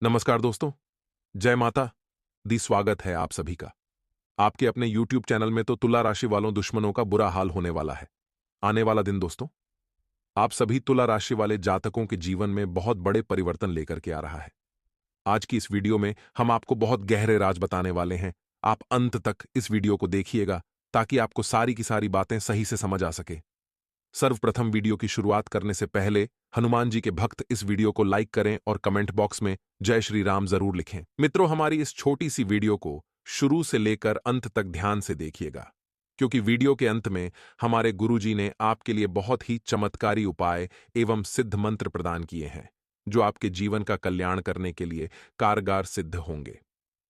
नमस्कार दोस्तों। जय माता दी। स्वागत है आप सभी का आपके अपने YouTube चैनल में। तो तुला राशि वालों दुश्मनों का बुरा हाल होने वाला है आने वाला दिन। दोस्तों, आप सभी तुला राशि वाले जातकों के जीवन में बहुत बड़े परिवर्तन लेकर के आ रहा है। आज की इस वीडियो में हम आपको बहुत गहरे राज बताने वाले हैं। आप अंत तक इस वीडियो को देखिएगा ताकि आपको सारी की सारी बातें सही से समझ आ सके। सर्वप्रथम वीडियो की शुरुआत करने से पहले हनुमान जी के भक्त इस वीडियो को लाइक करें और कमेंट बॉक्स में जय श्री राम जरूर लिखें। मित्रों, हमारी इस छोटी सी वीडियो को शुरू से लेकर अंत तक ध्यान से देखिएगा, क्योंकि वीडियो के अंत में हमारे गुरुजी ने आपके लिए बहुत ही चमत्कारी उपाय एवं सिद्ध मंत्र प्रदान किए हैं, जो आपके जीवन का कल्याण करने के लिए कारगर सिद्ध होंगे।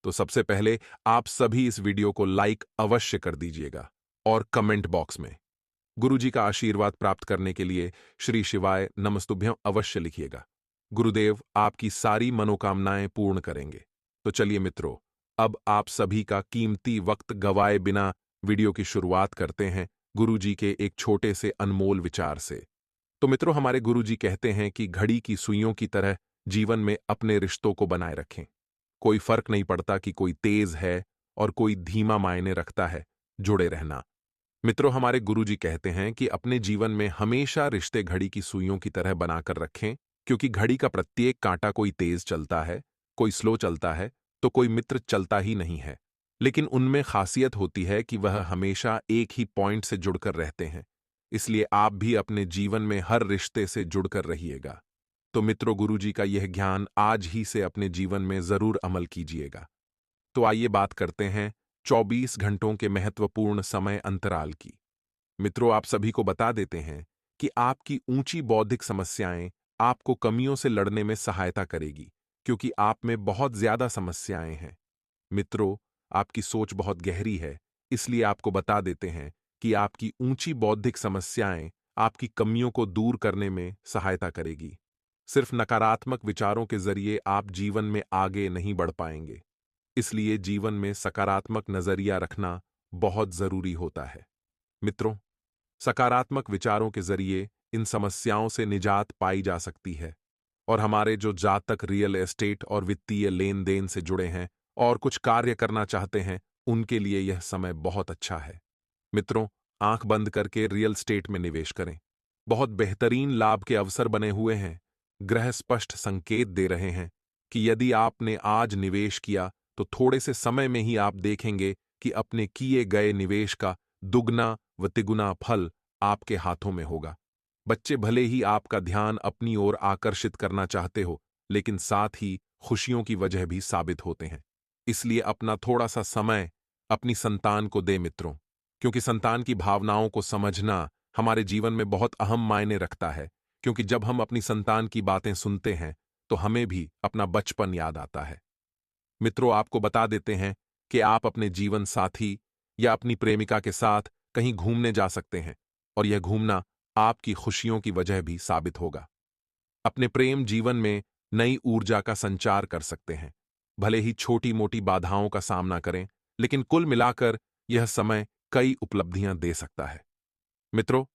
तो सबसे पहले आप सभी इस वीडियो को लाइक अवश्य कर दीजिएगा और कमेंट बॉक्स में गुरुजी का आशीर्वाद प्राप्त करने के लिए श्री शिवाय नमस्तुभ्यं अवश्य लिखिएगा। गुरुदेव आपकी सारी मनोकामनाएं पूर्ण करेंगे। तो चलिए मित्रों, अब आप सभी का कीमती वक्त गवाए बिना वीडियो की शुरुआत करते हैं गुरुजी के एक छोटे से अनमोल विचार से। तो मित्रों, हमारे गुरुजी कहते हैं कि घड़ी की सुइयों की तरह जीवन में अपने रिश्तों को बनाए रखें। कोई फर्क नहीं पड़ता कि कोई तेज है और कोई धीमा मायने रखता है, जुड़े रहना। मित्रों, हमारे गुरुजी कहते हैं कि अपने जीवन में हमेशा रिश्ते घड़ी की सुइयों की तरह बनाकर रखें, क्योंकि घड़ी का प्रत्येक कांटा कोई तेज चलता है, कोई स्लो चलता है, तो कोई मित्र चलता ही नहीं है। लेकिन उनमें खासियत होती है कि वह हमेशा एक ही पॉइंट से जुड़कर रहते हैं। इसलिए आप भी अपने जीवन में हर रिश्ते से जुड़कर रहिएगा। तो मित्रों, गुरुजी का यह ज्ञान आज ही से अपने जीवन में जरूर अमल कीजिएगा। तो आइए बात करते हैं 24 घंटों के महत्वपूर्ण समय अंतराल की। मित्रों, आप सभी को बता देते हैं कि आपकी ऊंची बौद्धिक समस्याएं आपको कमियों से लड़ने में सहायता करेगी, क्योंकि आप में बहुत ज्यादा समस्याएं हैं। मित्रों, आपकी सोच बहुत गहरी है, इसलिए आपको बता देते हैं कि आपकी ऊंची बौद्धिक समस्याएं आपकी कमियों को दूर करने में सहायता करेगी। सिर्फ नकारात्मक विचारों के जरिए आप जीवन में आगे नहीं बढ़ पाएंगे। इसलिए जीवन में सकारात्मक नजरिया रखना बहुत जरूरी होता है। मित्रों, सकारात्मक विचारों के जरिए इन समस्याओं से निजात पाई जा सकती है। और हमारे जो जातक रियल एस्टेट और वित्तीय लेन देन से जुड़े हैं और कुछ कार्य करना चाहते हैं, उनके लिए यह समय बहुत अच्छा है। मित्रों, आंख बंद करके रियल एस्टेट में निवेश करें। बहुत बेहतरीन लाभ के अवसर बने हुए हैं। ग्रह स्पष्ट संकेत दे रहे हैं कि यदि आपने आज निवेश किया तो थोड़े से समय में ही आप देखेंगे कि अपने किए गए निवेश का दुगना व तिगुना फल आपके हाथों में होगा। बच्चे भले ही आपका ध्यान अपनी ओर आकर्षित करना चाहते हो, लेकिन साथ ही खुशियों की वजह भी साबित होते हैं। इसलिए अपना थोड़ा सा समय अपनी संतान को दे मित्रों, क्योंकि संतान की भावनाओं को समझना हमारे जीवन में बहुत अहम मायने रखता है। क्योंकि जब हम अपनी संतान की बातें सुनते हैं तो हमें भी अपना बचपन याद आता है। मित्रों, आपको बता देते हैं कि आप अपने जीवन साथी या अपनी प्रेमिका के साथ कहीं घूमने जा सकते हैं, और यह घूमना आपकी खुशियों की वजह भी साबित होगा। अपने प्रेम जीवन में नई ऊर्जा का संचार कर सकते हैं। भले ही छोटी मोटी बाधाओं का सामना करें, लेकिन कुल मिलाकर यह समय कई उपलब्धियां दे सकता है। मित्रों,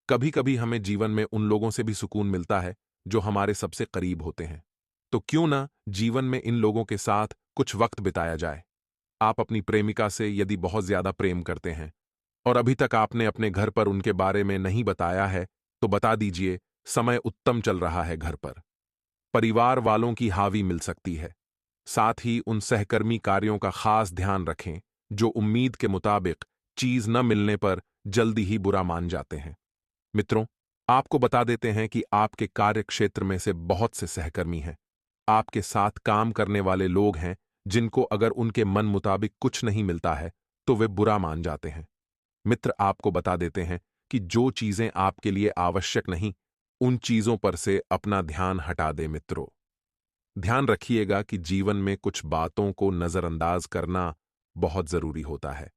कभी कभी हमें जीवन में उन लोगों से भी सुकून मिलता है जो हमारे सबसे करीब होते हैं। तो क्यों ना जीवन में इन लोगों के साथ कुछ वक्त बिताया जाए। आप अपनी प्रेमिका से यदि बहुत ज्यादा प्रेम करते हैं और अभी तक आपने अपने घर पर उनके बारे में नहीं बताया है, तो बता दीजिए, समय उत्तम चल रहा है। घर पर परिवार वालों की हावी मिल सकती है। साथ ही उन सहकर्मी कार्यों का खास ध्यान रखें जो उम्मीद के मुताबिक चीज न मिलने पर जल्दी ही बुरा मान जाते हैं। मित्रों, आपको बता देते हैं कि आपके कार्य क्षेत्र में से बहुत से सहकर्मी हैं। आपके साथ काम करने वाले लोग हैं जिनको अगर उनके मन मुताबिक कुछ नहीं मिलता है तो वे बुरा मान जाते हैं। मित्र आपको बता देते हैं कि जो चीजें आपके लिए आवश्यक नहीं, उन चीजों पर से अपना ध्यान हटा दे। मित्रों, ध्यान रखिएगा कि जीवन में कुछ बातों को नजरअंदाज करना बहुत जरूरी होता है।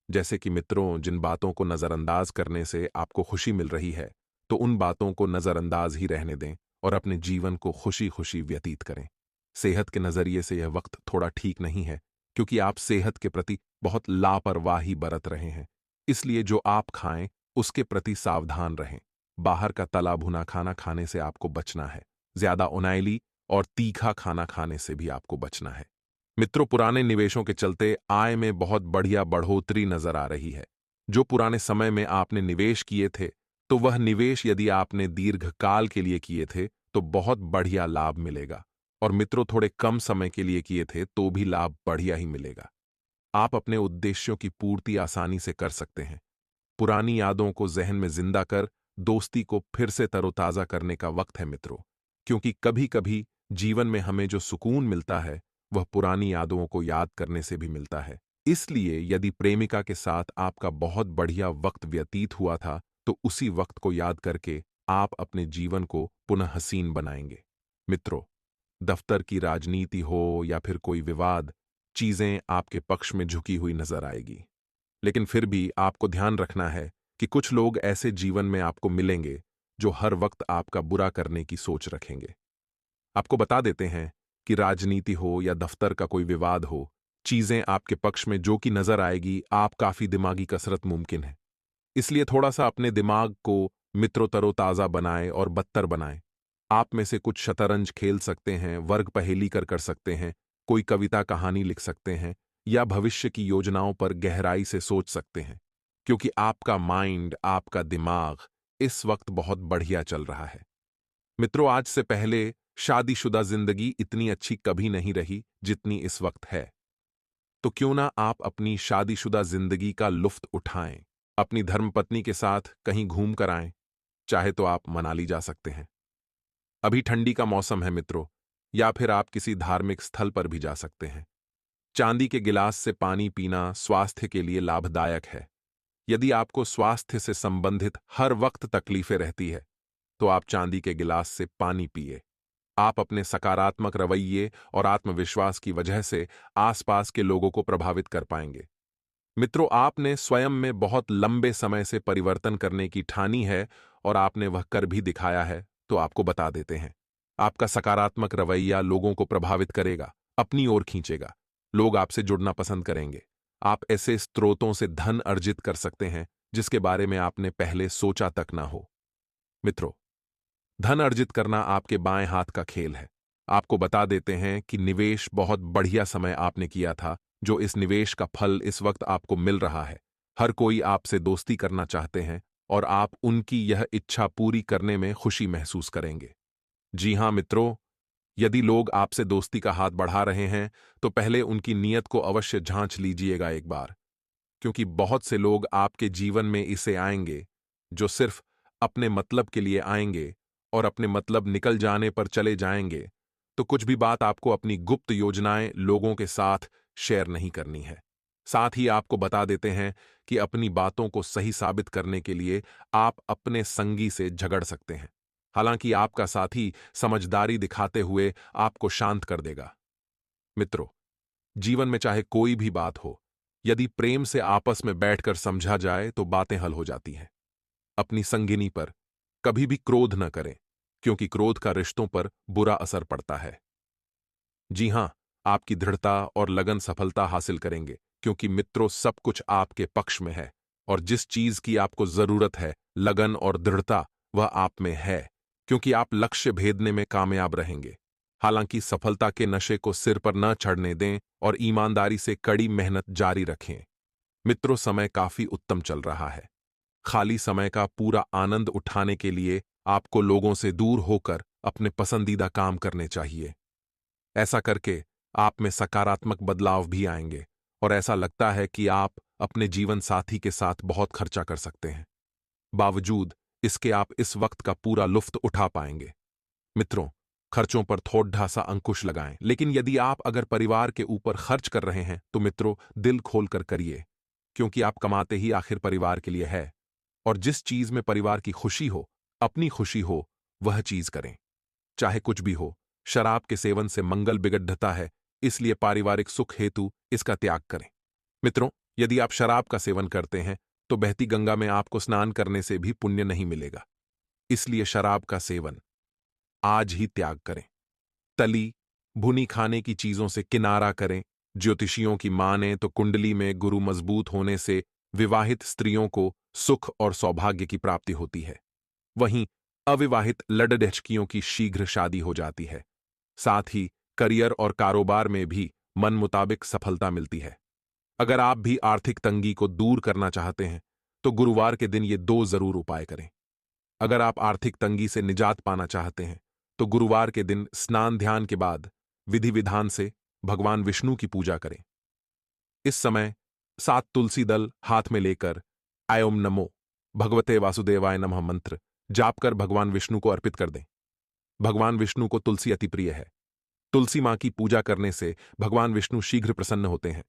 जैसे कि मित्रों, जिन बातों को नजरअंदाज करने से आपको खुशी मिल रही है, तो उन बातों को नजरअंदाज ही रहने दें और अपने जीवन को खुशी खुशी व्यतीत करें। सेहत के नजरिए से यह वक्त थोड़ा ठीक नहीं है, क्योंकि आप सेहत के प्रति बहुत लापरवाही बरत रहे हैं। इसलिए जो आप खाएं उसके प्रति सावधान रहें। बाहर का तला भुना खाना खाने से आपको बचना है। ज्यादा उनाइली और तीखा खाना खाने से भी आपको बचना है। मित्रों, पुराने निवेशों के चलते आय में बहुत बढ़िया बढ़ोतरी नजर आ रही है। जो पुराने समय में आपने निवेश किए थे, तो वह निवेश यदि आपने दीर्घकाल के लिए किए थे तो बहुत बढ़िया लाभ मिलेगा, और मित्रों थोड़े कम समय के लिए किए थे तो भी लाभ बढ़िया ही मिलेगा। आप अपने उद्देश्यों की पूर्ति आसानी से कर सकते हैं। पुरानी यादों को जहन में जिंदा कर दोस्ती को फिर से तरोताजा करने का वक्त है मित्रों, क्योंकि कभी कभी जीवन में हमें जो सुकून मिलता है वह पुरानी यादों को याद करने से भी मिलता है। इसलिए यदि प्रेमिका के साथ आपका बहुत बढ़िया वक्त व्यतीत हुआ था तो उसी वक्त को याद करके आप अपने जीवन को पुनः हसीन बनाएंगे। मित्रों, दफ्तर की राजनीति हो या फिर कोई विवाद, चीजें आपके पक्ष में झुकी हुई नजर आएगी। लेकिन फिर भी आपको ध्यान रखना है कि कुछ लोग ऐसे जीवन में आपको मिलेंगे जो हर वक्त आपका बुरा करने की सोच रखेंगे। आपको बता देते हैं कि राजनीति हो या दफ्तर का कोई विवाद हो, चीजें आपके पक्ष में जो कि नजर आएगी, आप काफी दिमागी कसरत मुमकिन है। इसलिए थोड़ा सा अपने दिमाग को मित्रों तरोताजा बनाएं और बदतर बनाएं। आप में से कुछ शतरंज खेल सकते हैं, वर्ग पहेली कर सकते हैं, कोई कविता कहानी लिख सकते हैं या भविष्य की योजनाओं पर गहराई से सोच सकते हैं, क्योंकि आपका माइंड, आपका दिमाग इस वक्त बहुत बढ़िया चल रहा है। मित्रों, आज से पहले शादीशुदा जिंदगी इतनी अच्छी कभी नहीं रही जितनी इस वक्त है। तो क्यों ना आप अपनी शादीशुदा जिंदगी का लुत्फ उठाएं, अपनी धर्मपत्नी के साथ कहीं घूम कर आएं। चाहे तो आप मनाली जा सकते हैं, अभी ठंडी का मौसम है मित्रों, या फिर आप किसी धार्मिक स्थल पर भी जा सकते हैं। चांदी के गिलास से पानी पीना स्वास्थ्य के लिए लाभदायक है। यदि आपको स्वास्थ्य से संबंधित हर वक्त तकलीफें रहती है तो आप चांदी के गिलास से पानी पिए। आप अपने सकारात्मक रवैये और आत्मविश्वास की वजह से आसपास के लोगों को प्रभावित कर पाएंगे। मित्रों, आपने स्वयं में बहुत लंबे समय से परिवर्तन करने की ठानी है और आपने वह कर भी दिखाया है, तो आपको बता देते हैं। आपका सकारात्मक रवैया लोगों को प्रभावित करेगा, अपनी ओर खींचेगा। लोग आपसे जुड़ना पसंद करेंगे। आप ऐसे स्रोतों से धन अर्जित कर सकते हैं जिसके बारे में आपने पहले सोचा तक ना हो। मित्रों, धन अर्जित करना आपके बाएं हाथ का खेल है। आपको बता देते हैं कि निवेश बहुत बढ़िया समय आपने किया था, जो इस निवेश का फल इस वक्त आपको मिल रहा है। हर कोई आपसे दोस्ती करना चाहते हैं और आप उनकी यह इच्छा पूरी करने में खुशी महसूस करेंगे। जी हां मित्रों, यदि लोग आपसे दोस्ती का हाथ बढ़ा रहे हैं तो पहले उनकी नीयत को अवश्य जांच लीजिएगा एक बार, क्योंकि बहुत से लोग आपके जीवन में इसे आएंगे जो सिर्फ अपने मतलब के लिए आएंगे और अपने मतलब निकल जाने पर चले जाएंगे। तो कुछ भी बात आपको अपनी गुप्त योजनाएं लोगों के साथ शेयर नहीं करनी है। साथ ही आपको बता देते हैं कि अपनी बातों को सही साबित करने के लिए आप अपने संगी से झगड़ सकते हैं। हालांकि आपका साथी समझदारी दिखाते हुए आपको शांत कर देगा। मित्रों, जीवन में चाहे कोई भी बात हो, यदि प्रेम से आपस में बैठकर समझा जाए तो बातें हल हो जाती हैं। अपनी संगिनी पर कभी भी क्रोध न करें, क्योंकि क्रोध का रिश्तों पर बुरा असर पड़ता है। जी हां, आपकी दृढ़ता और लगन सफलता हासिल करेंगे, क्योंकि मित्रों सब कुछ आपके पक्ष में है और जिस चीज की आपको जरूरत है, लगन और दृढ़ता, वह आप में है, क्योंकि आप लक्ष्य भेदने में कामयाब रहेंगे। हालांकि सफलता के नशे को सिर पर न चढ़ने दें और ईमानदारी से कड़ी मेहनत जारी रखें। मित्रों, समय काफी उत्तम चल रहा है। खाली समय का पूरा आनंद उठाने के लिए आपको लोगों से दूर होकर अपने पसंदीदा काम करने चाहिए। ऐसा करके आप में सकारात्मक बदलाव भी आएंगे और ऐसा लगता है कि आप अपने जीवन साथी के साथ बहुत खर्चा कर सकते हैं। बावजूद इसके आप इस वक्त का पूरा लुत्फ उठा पाएंगे। मित्रों, खर्चों पर थोड़ा सा अंकुश लगाएं, लेकिन यदि आप अगर परिवार के ऊपर खर्च कर रहे हैं तो मित्रों दिल खोलकर करिए, क्योंकि आप कमाते ही आखिर परिवार के लिए है। और जिस चीज में परिवार की खुशी हो, अपनी खुशी हो, वह चीज करें। चाहे कुछ भी हो, शराब के सेवन से मंगल बिगड़ता है, इसलिए पारिवारिक सुख हेतु इसका त्याग करें। मित्रों, यदि आप शराब का सेवन करते हैं तो बहती गंगा में आपको स्नान करने से भी पुण्य नहीं मिलेगा। इसलिए शराब का सेवन आज ही त्याग करें। तली भुनी खाने की चीजों से किनारा करें। ज्योतिषियों की माने तो कुंडली में गुरु मजबूत होने से विवाहित स्त्रियों को सुख और सौभाग्य की प्राप्ति होती है। वहीं अविवाहित लड़ढचकियों की शीघ्र शादी हो जाती है। साथ ही करियर और कारोबार में भी मन मुताबिक सफलता मिलती है। अगर आप भी आर्थिक तंगी को दूर करना चाहते हैं तो गुरुवार के दिन ये 2 जरूर उपाय करें। अगर आप आर्थिक तंगी से निजात पाना चाहते हैं तो गुरुवार के दिन स्नान ध्यान के बाद विधि विधान से भगवान विष्णु की पूजा करें। इस समय 7 तुलसी दल हाथ में लेकर आयोम नमो भगवते वासुदेवाय नमः मंत्र जाप कर भगवान विष्णु को अर्पित कर दें। भगवान विष्णु को तुलसी अति प्रिय है। तुलसी मां की पूजा करने से भगवान विष्णु शीघ्र प्रसन्न होते हैं।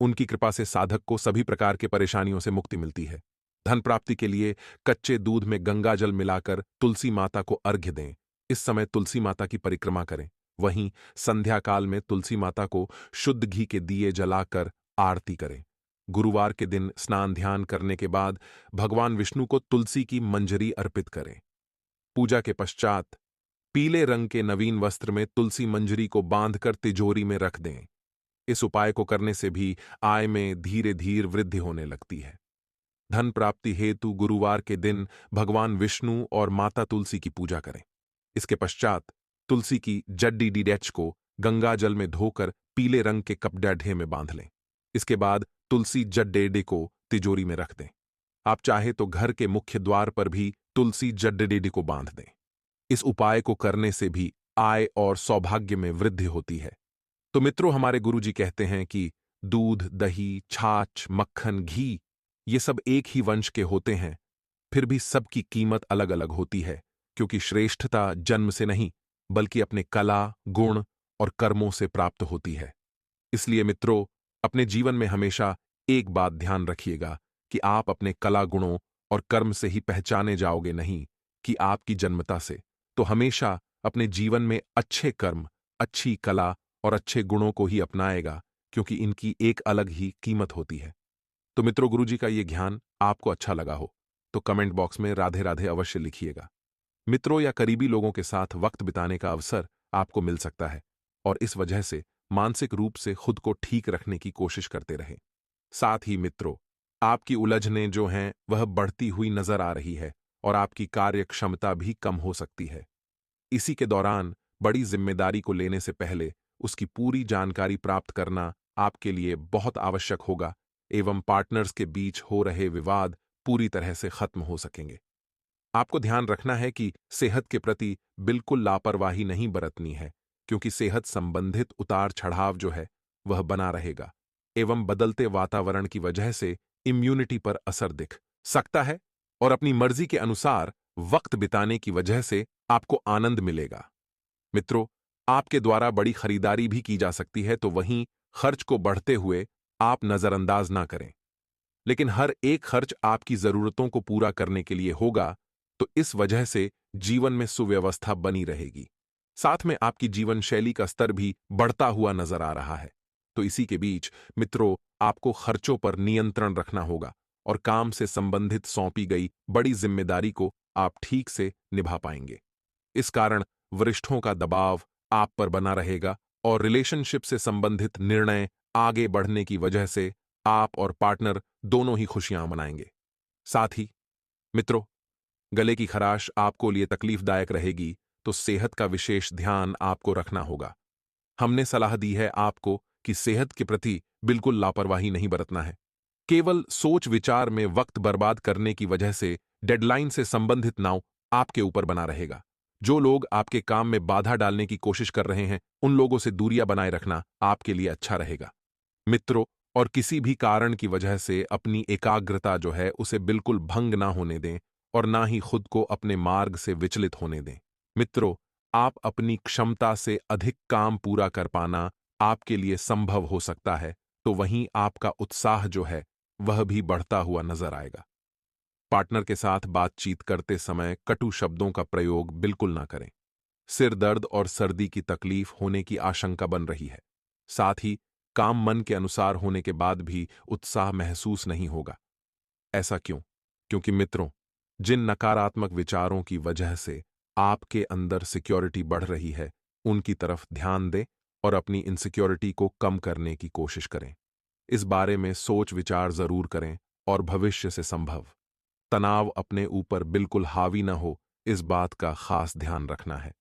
उनकी कृपा से साधक को सभी प्रकार के परेशानियों से मुक्ति मिलती है। धन प्राप्ति के लिए कच्चे दूध में गंगा जल मिलाकर तुलसी माता को अर्घ्य दें। इस समय तुलसी माता की परिक्रमा करें। वहीं संध्या काल में तुलसी माता को शुद्ध घी के दिए जलाकर आरती करें। गुरुवार के दिन स्नान ध्यान करने के बाद भगवान विष्णु को तुलसी की मंजरी अर्पित करें। पूजा के पश्चात पीले रंग के नवीन वस्त्र में तुलसी मंजरी को बांधकर तिजोरी में रख दें। इस उपाय को करने से भी आय में धीरे धीरे वृद्धि होने लगती है। धन प्राप्ति हेतु गुरुवार के दिन भगवान विष्णु और माता तुलसी की पूजा करें। इसके पश्चात तुलसी की जड्डी डीडेच को गंगा जल में धोकर पीले रंग के कपड़े में बांध लें। इसके बाद तुलसी जड्डेडे को तिजोरी में रख दें। आप चाहे तो घर के मुख्य द्वार पर भी तुलसी जड्डेडे को बांध दें। इस उपाय को करने से भी आय और सौभाग्य में वृद्धि होती है। तो मित्रों, हमारे गुरुजी कहते हैं कि दूध, दही, छाछ, मक्खन, घी ये सब एक ही वंश के होते हैं, फिर भी सबकी कीमत अलग अलग होती है, क्योंकि श्रेष्ठता जन्म से नहीं बल्कि अपने कला, गुण और कर्मों से प्राप्त होती है। इसलिए मित्रों, अपने जीवन में हमेशा एक बात ध्यान रखिएगा कि आप अपने कला, गुणों और कर्म से ही पहचाने जाओगे, नहीं कि आपकी जन्मता से। तो हमेशा अपने जीवन में अच्छे कर्म, अच्छी कला और अच्छे गुणों को ही अपनाएगा, क्योंकि इनकी एक अलग ही कीमत होती है। तो मित्रों, गुरुजी का ये ज्ञान आपको अच्छा लगा हो तो कमेंट बॉक्स में राधे राधे अवश्य लिखिएगा। मित्रों या करीबी लोगों के साथ वक्त बिताने का अवसर आपको मिल सकता है और इस वजह से मानसिक रूप से खुद को ठीक रखने की कोशिश करते रहें। साथ ही मित्रों, आपकी उलझनें जो हैं वह बढ़ती हुई नजर आ रही है और आपकी कार्य क्षमता भी कम हो सकती है। इसी के दौरान बड़ी जिम्मेदारी को लेने से पहले उसकी पूरी जानकारी प्राप्त करना आपके लिए बहुत आवश्यक होगा एवं पार्टनर्स के बीच हो रहे विवाद पूरी तरह से खत्म हो सकेंगे। आपको ध्यान रखना है कि सेहत के प्रति बिल्कुल लापरवाही नहीं बरतनी है, क्योंकि सेहत संबंधित उतार चढ़ाव जो है वह बना रहेगा एवं बदलते वातावरण की वजह से इम्यूनिटी पर असर दिख सकता है और अपनी मर्जी के अनुसार वक्त बिताने की वजह से आपको आनंद मिलेगा। मित्रों, आपके द्वारा बड़ी खरीदारी भी की जा सकती है, तो वहीं खर्च को बढ़ते हुए आप नजरअंदाज ना करें। लेकिन हर एक खर्च आपकी जरूरतों को पूरा करने के लिए होगा, तो इस वजह से जीवन में सुव्यवस्था बनी रहेगी। साथ में आपकी जीवन शैली का स्तर भी बढ़ता हुआ नजर आ रहा है। तो इसी के बीच मित्रों, आपको खर्चों पर नियंत्रण रखना होगा और काम से संबंधित सौंपी गई बड़ी जिम्मेदारी को आप ठीक से निभा पाएंगे। इस कारण वरिष्ठों का दबाव आप पर बना रहेगा और रिलेशनशिप से संबंधित निर्णय आगे बढ़ने की वजह से आप और पार्टनर दोनों ही खुशियां मनाएंगे। साथ ही मित्रों, गले की खराश आपको लिए तकलीफदायक रहेगी, तो सेहत का विशेष ध्यान आपको रखना होगा। हमने सलाह दी है आपको कि सेहत के प्रति बिल्कुल लापरवाही नहीं बरतना है। केवल सोच विचार में वक्त बर्बाद करने की वजह से डेडलाइन से संबंधित नाव आपके ऊपर बना रहेगा। जो लोग आपके काम में बाधा डालने की कोशिश कर रहे हैं, उन लोगों से दूरियां बनाए रखना आपके लिए अच्छा रहेगा। मित्रों, और किसी भी कारण की वजह से अपनी एकाग्रता जो है उसे बिल्कुल भंग ना होने दें और ना ही खुद को अपने मार्ग से विचलित होने दें। मित्रों, आप अपनी क्षमता से अधिक काम पूरा कर पाना आपके लिए संभव हो सकता है, तो वहीं आपका उत्साह जो है वह भी बढ़ता हुआ नजर आएगा। पार्टनर के साथ बातचीत करते समय कटु शब्दों का प्रयोग बिल्कुल ना करें। सिर दर्द और सर्दी की तकलीफ होने की आशंका बन रही है। साथ ही काम मन के अनुसार होने के बाद भी उत्साह महसूस नहीं होगा। ऐसा क्यों? क्योंकि मित्रों, जिन नकारात्मक विचारों की वजह से आपके अंदर सिक्योरिटी बढ़ रही है, उनकी तरफ ध्यान दें और अपनी इनसिक्योरिटी को कम करने की कोशिश करें। इस बारे में सोच विचार जरूर करें और भविष्य से संभव तनाव अपने ऊपर बिल्कुल हावी न हो, इस बात का खास ध्यान रखना है।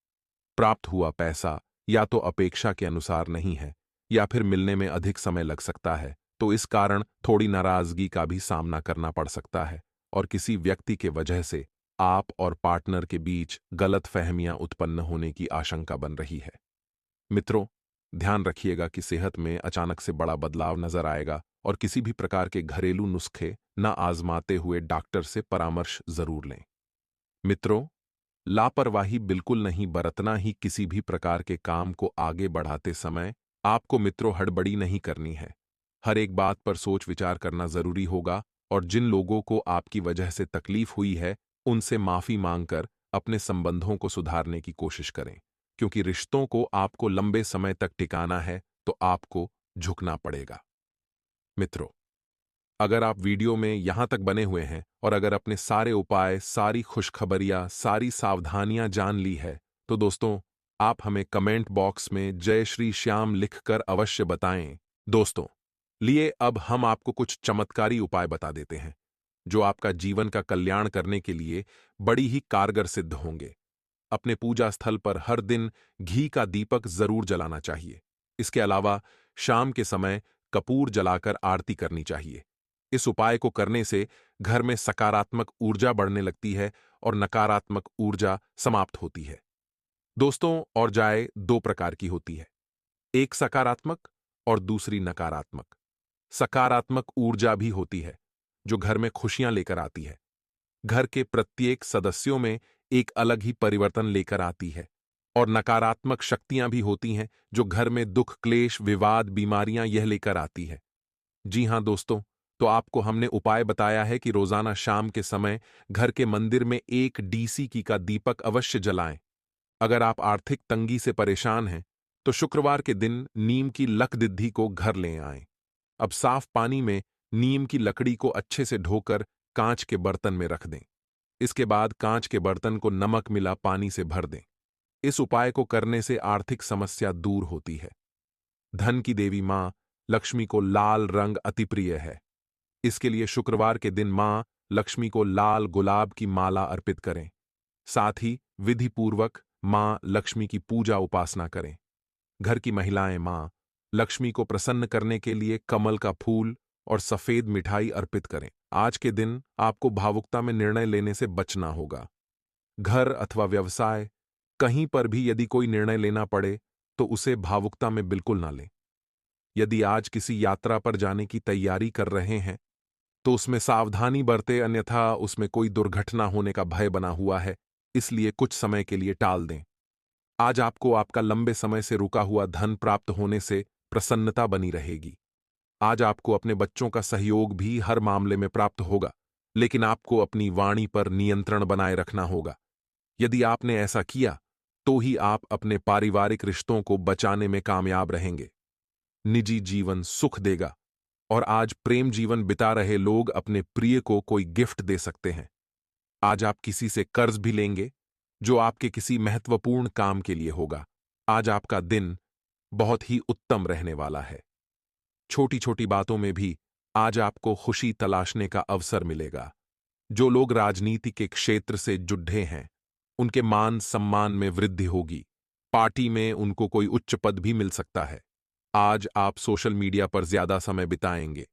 प्राप्त हुआ पैसा या तो अपेक्षा के अनुसार नहीं है या फिर मिलने में अधिक समय लग सकता है, तो इस कारण थोड़ी नाराजगी का भी सामना करना पड़ सकता है और किसी व्यक्ति के वजह से आप और पार्टनर के बीच गलतफहमियां उत्पन्न होने की आशंका बन रही है। मित्रों, ध्यान रखिएगा कि सेहत में अचानक से बड़ा बदलाव नजर आएगा और किसी भी प्रकार के घरेलू नुस्खे न आजमाते हुए डॉक्टर से परामर्श जरूर लें। मित्रों, लापरवाही बिल्कुल नहीं बरतना ही किसी भी प्रकार के काम को आगे बढ़ाते समय आपको मित्रों हड़बड़ी नहीं करनी है। हर एक बात पर सोच विचार करना जरूरी होगा और जिन लोगों को आपकी वजह से तकलीफ हुई है, उनसे माफी मांगकर अपने संबंधों को सुधारने की कोशिश करें, क्योंकि रिश्तों को आपको लंबे समय तक टिकाना है तो आपको झुकना पड़ेगा। मित्रों, अगर आप वीडियो में यहां तक बने हुए हैं और अगर अपने सारे उपाय, सारी खुशखबरियां, सारी सावधानियां जान ली है, तो दोस्तों आप हमें कमेंट बॉक्स में जय श्री श्याम लिखकर अवश्य बताएं। दोस्तों, लिए अब हम आपको कुछ चमत्कारी उपाय बता देते हैं जो आपका जीवन का कल्याण करने के लिए बड़ी ही कारगर सिद्ध होंगे। अपने पूजा स्थल पर हर दिन घी का दीपक जरूर जलाना चाहिए। इसके अलावा शाम के समय कपूर जलाकर आरती करनी चाहिए। इस उपाय को करने से घर में सकारात्मक ऊर्जा बढ़ने लगती है और नकारात्मक ऊर्जा समाप्त होती है। दोस्तों, और जाए दो प्रकार की होती है, एक सकारात्मक और दूसरी नकारात्मक। सकारात्मक ऊर्जा भी होती है जो घर में खुशियां लेकर आती है, घर के प्रत्येक सदस्यों में एक अलग ही परिवर्तन लेकर आती है। और नकारात्मक शक्तियां भी होती हैं जो घर में दुख, क्लेश, विवाद, बीमारियां यह लेकर आती है। जी हां दोस्तों, तो आपको हमने उपाय बताया है कि रोजाना शाम के समय घर के मंदिर में एक डीसी की का दीपक अवश्य जलाएं। अगर आप आर्थिक तंगी से परेशान हैं तो शुक्रवार के दिन नीम की लकदिद्धी को घर ले आएं। अब साफ पानी में नीम की लकड़ी को अच्छे से धोकर कांच के बर्तन में रख दें। इसके बाद कांच के बर्तन को नमक मिला पानी से भर दें। इस उपाय को करने से आर्थिक समस्या दूर होती है। धन की देवी मां लक्ष्मी को लाल रंग अति प्रिय है। इसके लिए शुक्रवार के दिन मां लक्ष्मी को लाल गुलाब की माला अर्पित करें। साथ ही विधि पूर्वक मां लक्ष्मी की पूजा उपासना करें। घर की महिलाएं मां लक्ष्मी को प्रसन्न करने के लिए कमल का फूल और सफेद मिठाई अर्पित करें। आज के दिन आपको भावुकता में निर्णय लेने से बचना होगा। घर अथवा व्यवसाय कहीं पर भी यदि कोई निर्णय लेना पड़े तो उसे भावुकता में बिल्कुल ना लें। यदि आज किसी यात्रा पर जाने की तैयारी कर रहे हैं तो उसमें सावधानी बरतें, अन्यथा उसमें कोई दुर्घटना होने का भय बना हुआ है, इसलिए कुछ समय के लिए टाल दें। आज आपको आपका लंबे समय से रुका हुआ धन प्राप्त होने से प्रसन्नता बनी रहेगी। आज आपको अपने बच्चों का सहयोग भी हर मामले में प्राप्त होगा, लेकिन आपको अपनी वाणी पर नियंत्रण बनाए रखना होगा। यदि आपने ऐसा किया तो ही आप अपने पारिवारिक रिश्तों को बचाने में कामयाब रहेंगे। निजी जीवन सुख देगा और आज प्रेम जीवन बिता रहे लोग अपने प्रिय को कोई गिफ्ट दे सकते हैं। आज आप किसी से कर्ज भी लेंगे जो आपके किसी महत्वपूर्ण काम के लिए होगा। आज आपका दिन बहुत ही उत्तम रहने वाला है। छोटी छोटी बातों में भी आज आपको खुशी तलाशने का अवसर मिलेगा। जो लोग राजनीति के क्षेत्र से जुड़े हैं उनके मान सम्मान में वृद्धि होगी। पार्टी में उनको कोई उच्च पद भी मिल सकता है। आज आप सोशल मीडिया पर ज्यादा समय बिताएंगे।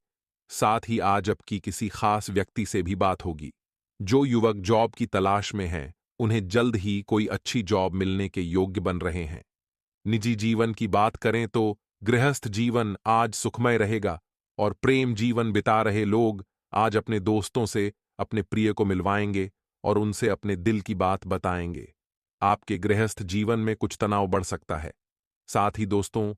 साथ ही आज आपकी किसी खास व्यक्ति से भी बात होगी। जो युवक जॉब की तलाश में हैं उन्हें जल्द ही कोई अच्छी जॉब मिलने के योग्य बन रहे हैं। निजी जीवन की बात करें तो गृहस्थ जीवन आज सुखमय रहेगा और प्रेम जीवन बिता रहे लोग आज अपने दोस्तों से अपने प्रिय को मिलवाएंगे और उनसे अपने दिल की बात बताएंगे। आपके गृहस्थ जीवन में कुछ तनाव बढ़ सकता है। साथ ही दोस्तों,